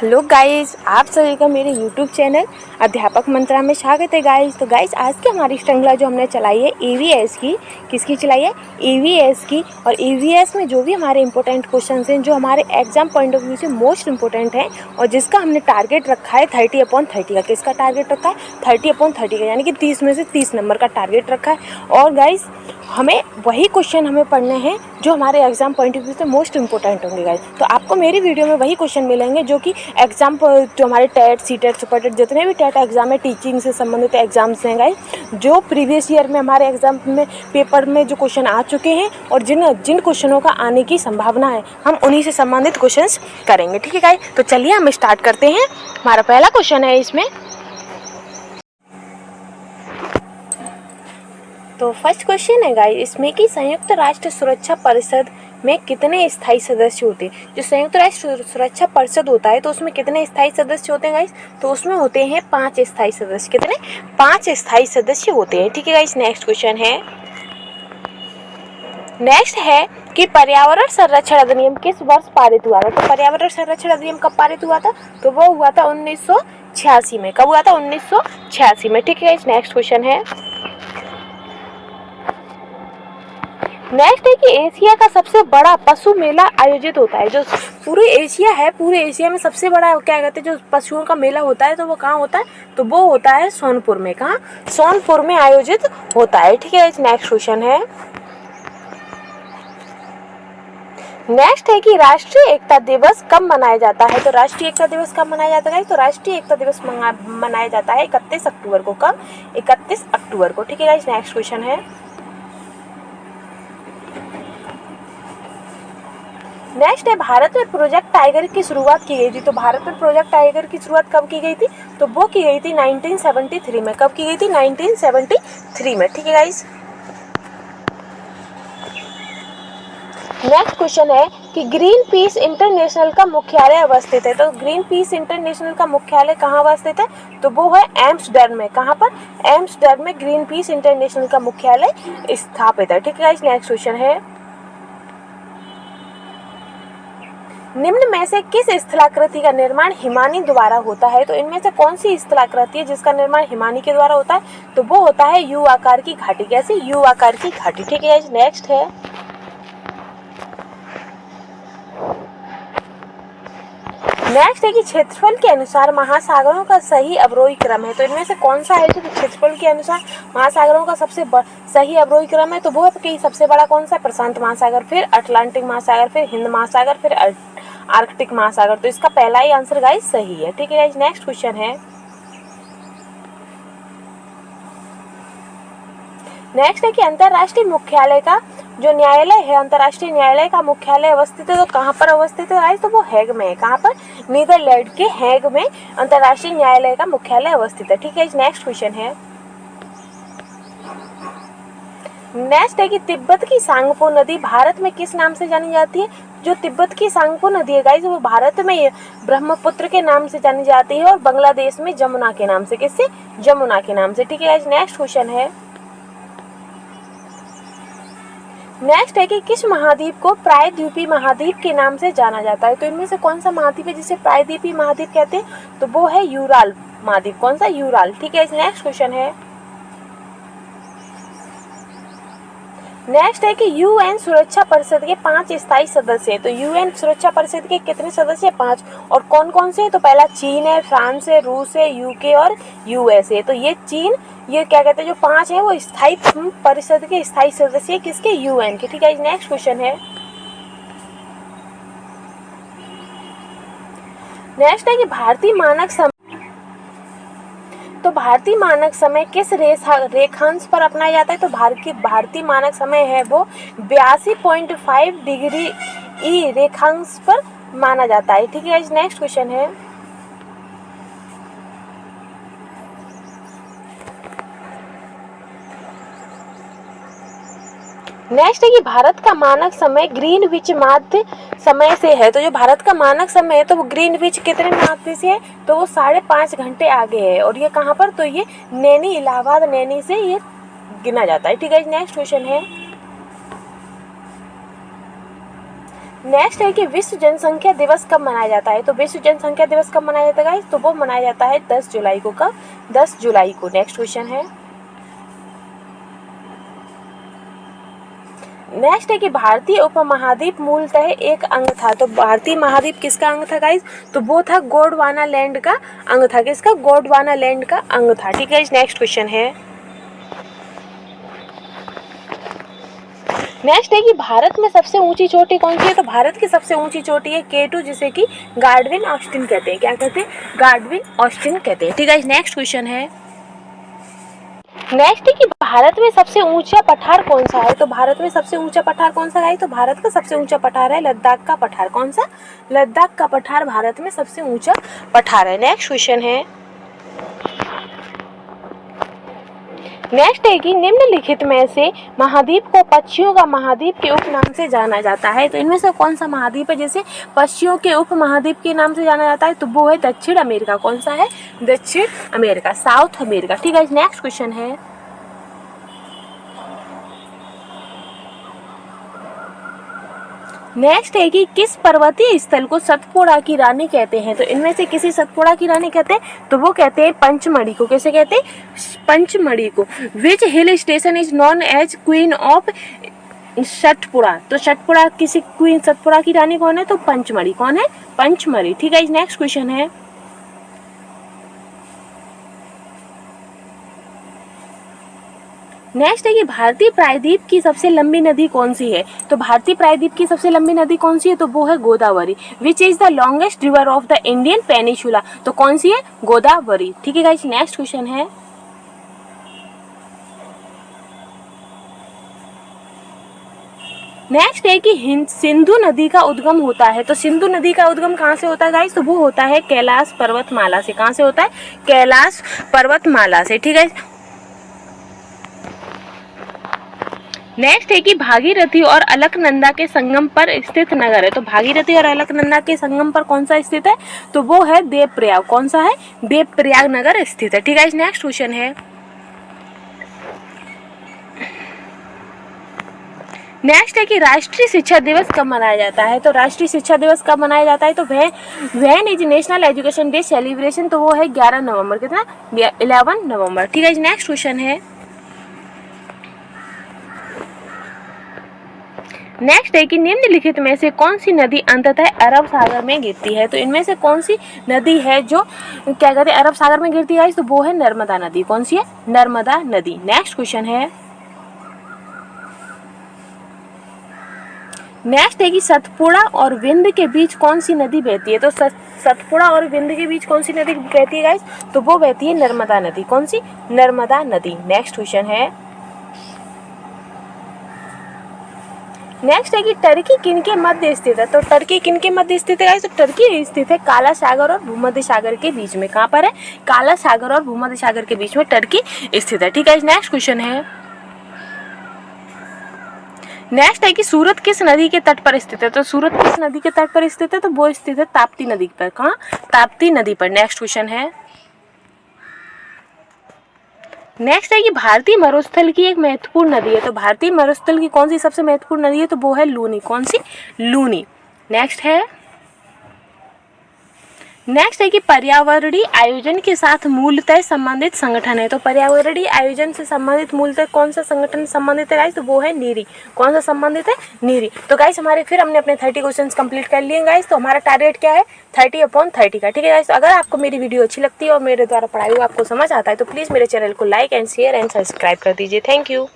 Hello guys, आप सभी का मेरे यूट्यूब चैनल अध्यापक मंत्रा में स्वागत है गाइस। तो गाइस, आज की हमारी श्रृंखला जो हमने चलाई है ईवीएस की, किसकी चलाई है? ईवीएस की। और ईवीएस में जो भी हमारे इंपॉर्टेंट क्वेश्चंस हैं, जो हमारे एग्जाम पॉइंट ऑफ व्यू से मोस्ट इंपॉर्टेंट हैं और जिसका हमने टारगेट रखा है 30/30 का। किसका टारगेट रखा है? 30/30 का, यानी कि 30 में से 30 नंबर का टारगेट रखा है। और गाइस, हमें वही क्वेश्चन पढ़ने हैं जो हमारे एग्जाम पॉइंट ऑफ व्यू से मोस्ट इंपॉर्टेंट होंगे गाइस। तो आपको मेरी वीडियो में वही क्वेश्चन मिलेंगे जो कि एग्जाम पर, जो हमारे टेट, सीटेट, सुपर टेट, जितने भी टेट एग्जाम है, टीचिंग से संबंधित एग्जाम्स हैं गाइस, जो प्रीवियस ईयर में हमारे एग्जाम में पेपर में जो क्वेश्चन आ चुके हैं और जिन क्वेश्चनों का आने की संभावना है, हम उन्हीं से संबंधित क्वेश्चंस करेंगे। ठीक है गाइस, तो चलिए हम स्टार्ट करते हैं। हमारा पहला क्वेश्चन है इसमें, तो फर्स्ट क्वेश्चन है गाइस इसमें कि संयुक्त राष्ट्र सुरक्षा परिषद में कितने स्थायी सदस्य होते हैं? जो संयुक्त राष्ट्र सुरक्षा परिषद होता है तो उसमें कितने स्थायी सदस्य होते हैं गाइस? तो उसमें होते हैं 5 स्थायी सदस्य। कितने? 5 स्थायी सदस्य होते हैं। ठीक है गाइस, नेक्स्ट क्वेश्चन है, नेक्स्ट है कि पर्यावरण संरक्षण अधिनियम किस वर्ष पारित हुआ था? तो पर्यावरण संरक्षण अधिनियम कब पारित हुआ था? तो वो हुआ था 1986 में। कब हुआ था? 1986 में। ठीक है गाइस, नेक्स्ट क्वेश्चन है, नेक्स्ट है कि एशिया का सबसे बड़ा पशु मेला आयोजित होता है। जो पूरे एशिया है, पूरे एशिया में सबसे बड़ा क्या कहते हैं जो पशुओं का मेला होता है, तो वो कहाँ होता है? तो वो होता है सोनपुर में। कहाँ? सोनपुर में आयोजित होता है। ठीक है, नेक्स्ट क्वेश्चन है, नेक्स्ट है कि राष्ट्रीय एकता दिवस कब मनाया जाता है? तो राष्ट्रीय एकता दिवस कब मनाया जाता है? तो राष्ट्रीय एकता दिवस मनाया जाता है 31 अक्टूबर को। कब? 31 अक्टूबर को। ठीक है गाइस, नेक्स्ट क्वेश्चन है, नेक्स्ट है भारत में प्रोजेक्ट टाइगर की शुरुआत की गई थी। तो भारत में प्रोजेक्ट टाइगर की शुरुआत कब की गई थी? तो वो की गई थी 1973 में। कब की गई थी? 1973 में। ठीक है गाइस, नेक्स्ट क्वेश्चन है कि ग्रीन पीस इंटरनेशनल का मुख्यालय अवस्थित है। तो ग्रीन पीस इंटरनेशनल का मुख्यालय कहाँ अवस्थित है? तो वो है एम्स्टर्डम में। कहाँ पर? एम्स्टर्डम में ग्रीन पीस इंटरनेशनल का मुख्यालय स्थापित है। ठीक है गाइस, नेक्स्ट क्वेश्चन है, निम्न में से किस स्थलाकृति का निर्माण हिमानी द्वारा होता है? तो इनमें से कौन सी स्थलाकृति है जिसका निर्माण हिमानी के द्वारा होता है? तो वो होता है यू आकार की घाटी। कैसी? यू आकार की घाटी। ठीक है, नेक्स्ट है, नेक्स्ट है कि क्षेत्रफल के अनुसार महासागरों का सही अवरोही क्रम है। तो इनमें से कौन सा है जो क्षेत्रफल के अनुसार महासागरों का सबसे सही अवरोही क्रम है? तो वो है कि सबसे बड़ा कौन सा? प्रशांत महासागर, फिर अटलांटिक महासागर, फिर हिंद महासागर, फिर आर्कटिक महासागर। तो इसका पहला ही आंसर गाइस सही है। ठीक है गाइस, नेक्स्ट क्वेश्चन है, नेक्स्ट है कि अंतरराष्ट्रीय मुख्यालय का जो न्यायालय है, अंतरराष्ट्रीय न्यायालय का मुख्यालय अवस्थित है तो कहाँ पर अवस्थित है गाइस? तो वो हेग में है। कहाँ पर? नीदरलैंड के हेग में अंतरराष्ट्रीय न्यायालय का मुख्यालय अवस्थित है। ठीक है, नेक्स्ट क्वेश्चन है, नेक्स्ट है कि तिब्बत की सांगपो नदी भारत में किस नाम से जानी जाती है? जो तिब्बत की सांगपो नदी है गाइस, वो भारत में ब्रह्मपुत्र के नाम से जानी जाती है और बांग्लादेश में जमुना के नाम से। किससे? जमुना के नाम से। ठीक है गाइस, नेक्स्ट क्वेश्चन है, नेक्स्ट है कि किस महाद्वीप को प्रायद्वीपीय महाद्वीप के नाम से जाना जाता है? तो इनमें से कौन सा महाद्वीप है जिसे प्रायद्वीपीय महाद्वीप कहते हैं? तो वो है यूराल महाद्वीप। कौन सा? यूराल। ठीक है, नेक्स्ट क्वेश्चन है, नेक्स्ट है कि यूएन सुरक्षा परिषद के 5 स्थायी सदस्य हैं। तो यूएन सुरक्षा परिषद के कितने सदस्य हैं? 5। और कौन कौन से हैं? तो पहला चीन है, फ्रांस है, रूस है, यूके और यूएसए। तो ये चीन, ये क्या कहते हैं, जो 5 है वो स्थायी परिषद के स्थायी सदस्य किसके? यूएन के। ठीक है, नेक्स्ट क्वेश्चन है, नेक्स्ट है कि भारतीय मानक समय, तो भारतीय मानक समय किस रेखांश पर अपनाया जाता है? तो भारतीय मानक समय है वो 82.5 डिग्री ई रेखांश पर माना जाता है। ठीक है, नेक्स्ट क्वेश्चन है, नेक्स्ट है कि भारत का मानक समय ग्रीनविच माध्य समय से है। तो जो भारत का मानक समय है तो वो ग्रीनविच कितने माध्य से है? तो वो 5.5 घंटे आगे है। और ये कहाँ पर? तो ये नैनी, इलाहाबाद नैनी से ये गिना जाता है। ठीक है, नेक्स्ट क्वेश्चन है, नेक्स्ट है कि विश्व जनसंख्या दिवस कब मनाया जाता है। तो विश्व जनसंख्या दिवस कब मनाया जाता है गाइस, तो वो मनाया जाता है 10 जुलाई को। कब, 10 जुलाई को। नेक्स्ट क्वेश्चन है, नेक्स्ट है कि भारतीय उपमहाद्वीप मूलतः एक अंग था। तो भारतीय महाद्वीप किसका अंग था गाइस, तो वो था गोंडवाना लैंड का अंग था। किसका, गोंडवाना लैंड का अंग था। ठीक है, नेक्स्ट क्वेश्चन है, नेक्स्ट है कि भारत में सबसे ऊंची चोटी कौन सी है। तो भारत की सबसे ऊंची चोटी है K2, जिसे कि गार्डविन ऑस्टिन कहते हैं। क्या कहते हैं, गार्डविन ऑस्टिन कहते हैं। ठीक है, नेक्स्ट क्वेश्चन है, नेक्स्ट है कि भारत में सबसे ऊंचा पठार कौन सा है। तो भारत में सबसे ऊंचा पठार कौन सा है, तो भारत का सबसे ऊंचा पठार है लद्दाख का पठार। कौन सा, लद्दाख का पठार भारत में सबसे ऊंचा पठार है। नेक्स्ट क्वेश्चन है, नेक्स्ट है कि निम्नलिखित में से महाद्वीप को पक्षियों का महाद्वीप के उपनाम से जाना जाता है। तो इनमें से कौन सा महाद्वीप है जैसे पक्षियों के उप महाद्वीप के नाम से जाना जाता है, तो वो है दक्षिण अमेरिका। कौन सा है, दक्षिण अमेरिका, साउथ अमेरिका। ठीक है, नेक्स्ट क्वेश्चन है, नेक्स्ट है कि किस पर्वतीय स्थल को सतपुड़ा की रानी कहते हैं। तो इनमें से किसी सतपुड़ा की रानी कहते हैं, तो वो कहते हैं पंचमढ़ी को। कैसे कहते हैं, पंचमढ़ी को। Which hill station is known as queen of Satpura. तो सतपुड़ा किसी क्वीन, सतपुड़ा की रानी कौन है, तो पंचमढ़ी। कौन है, पंचमढ़ी। ठीक है, नेक्स्ट क्वेश्चन है, नेक्स्ट है कि भारतीय प्रायद्वीप की सबसे लंबी नदी कौन सी है। तो भारतीय प्रायद्वीप की सबसे लंबी नदी कौन सी है, तो वो है Godavari. Which is the longest river of the Indian peninsula. तो कौन सी है, गोदावरी। ठीक है गाइस, नेक्स्ट क्वेश्चन है, नेक्स्ट है कि सिंधु नदी का उद्गम होता है। तो सिंधु नदी का उद्गम कहाँ से होता है गाइस, तो वो होता है कैलाश पर्वतमाला से। कहाँ से होता है, कैलाश पर्वतमाला से। ठीक है, नेक्स्ट है कि भागीरथी और अलकनंदा के संगम पर स्थित नगर है। तो भागीरथी और अलकनंदा के संगम पर कौन सा स्थित है, तो वो है देवप्रयाग। कौन सा है, देवप्रयाग नगर स्थित है। ठीक है, नेक्स्ट क्वेश्चन है, नेक्स्ट है कि राष्ट्रीय शिक्षा दिवस कब मनाया जाता है। तो राष्ट्रीय शिक्षा दिवस कब मनाया जाता है, तो when is national education day celebration. तो वो है 11 नवंबर। कितना, 11 नवंबर। ठीक है, नेक्स्ट क्वेश्चन है, नेक्स्ट है कि निम्नलिखित में से कौन सी नदी अंततः अरब सागर में गिरती है। तो इनमें से कौन सी नदी है जो क्या कहते हैं अरब सागर में गिरती है, तो वो है नर्मदा नदी। कौन सी है, नर्मदा नदी। नेक्स्ट क्वेश्चन है, नेक्स्ट है कि सतपुड़ा और विंध्य के बीच कौन सी नदी बहती है। तो सतपुड़ा और विंध्य के बीच कौन सी नदी बहती है गाइस, तो वो बहती है नर्मदा नदी। कौन सी, नर्मदा नदी। नेक्स्ट क्वेश्चन है, नेक्स्ट है कि टर्की किनके मध्य स्थित है। तो टर्की किनके मध्य स्थित है गाइस, तो टर्की स्थित है काला सागर और भूमध्य सागर के बीच में। कहाँ पर है, काला सागर और भूमध्य सागर के बीच में टर्की स्थित है। ठीक है, नेक्स्ट क्वेश्चन है, नेक्स्ट है कि सूरत किस नदी के तट पर स्थित है। तो सूरत किस नदी के तट पर स्थित है, तो वो स्थित है ताप्ती नदी पर। कहाँ, ताप्ती नदी पर। नेक्स्ट क्वेश्चन है, नेक्स्ट है कि भारतीय मरुस्थल की एक महत्वपूर्ण नदी है। तो भारतीय मरुस्थल की कौन सी सबसे महत्वपूर्ण नदी है, तो वो है लूनी। कौन सी, लूनी। नेक्स्ट है, नेक्स्ट है कि पर्यावरणीय आयोजन के साथ मूलतः संबंधित संगठन है। तो पर्यावरणीय आयोजन से संबंधित मूलतः कौन सा संगठन संबंधित है गाइस, तो वो है नीरी। कौन सा संबंधित है, नीरी। तो गाइस हमारे फिर हमने अपने 30 क्वेश्चंस कंप्लीट कर लिए गाइस। तो हमारा टारगेट क्या है, 30/30 का। ठीक है गाइस, अगर आपको मेरी वीडियो अच्छी लगती है और मेरे द्वारा पढ़ाई हुआ आपको समझ आता है तो प्लीज़ मेरे चैनल को like and share and subscribe कर दीजिए। Thank you.